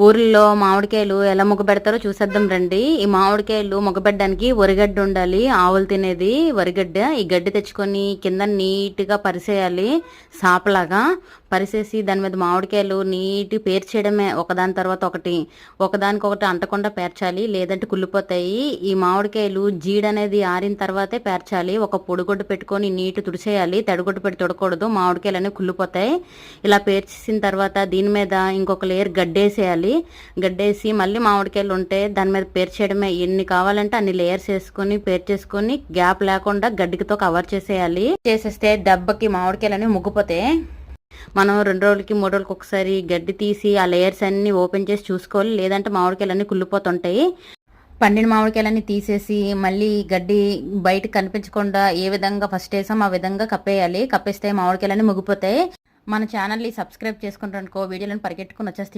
ఊర్లో మామిడికాయలు ఎలా మొగ్గబెడతారో చూసేద్దాం రండి. ఈ మామిడికాయలు మొగ్గబెట్టడానికి వరిగడ్డ ఉండాలి. ఆవులు తినేది వరిగడ్డ. ఈ గడ్డి తెచ్చుకొని కింద నీట్గా పరిసేయాలి. సాపలాగా పరిసేసి దాని మీద మామిడికాయలు నీట్ పేర్చేయడమే, ఒకదాని తర్వాత ఒకటి, ఒకదానికొకటి అంటకుండా పేర్చాలి, లేదంటే కుళ్ళిపోతాయి. ఈ మామిడికాయలు జీడ అనేది ఆరిన తర్వాతే పేర్చాలి. ఒక పొడిగుడ్డు పెట్టుకొని నీట్ తుడిచేయాలి. తడిగుడ్డు పెట్టి తుడకూడదు, మామిడికాయలు అనేవి కుళ్ళిపోతాయి. ఇలా పేర్చేసిన తర్వాత దీని మీద ఇంకొక లేయర్ గడ్డేసేయాలి. గడ్డేసి మళ్ళీ మామిడికాయలు ఉంటే దాని మీద పేర్చేయడమే. ఎన్ని కావాలంటే అన్ని లేయర్స్ వేసుకొని పేర్చేసుకొని గ్యాప్ లేకుండా గడ్డితో కవర్ చేసేయాలి. చేసేస్తే దెబ్బకి మామిడికాయలు అనేవి ముగ్గిపోతాయి. మనం 2 రోజులకి 3 రోజులకి ఒకసారి గడ్డి తీసి ఆ లేయర్స్ అన్ని ఓపెన్ చేసి చూసుకోవాలి, లేదంటే మామిడికాయలు అన్నీ కుళ్ళిపోతుంటాయి. పండిన మామిడికాయలన్నీ తీసేసి మళ్ళీ గడ్డి బయట కనిపించకుండా ఏ విధంగా ఫస్ట్ వేసాం ఆ విధంగా కప్పేయాలి. కప్పేస్తే మామిడికాయలన్నీ ముగ్గిపోతాయి. మన ఛానల్ని సబ్స్క్రైబ్ చేసుకుంటారనుకో వీడియోలను పరిగెట్టుకుని వచ్చేస్తే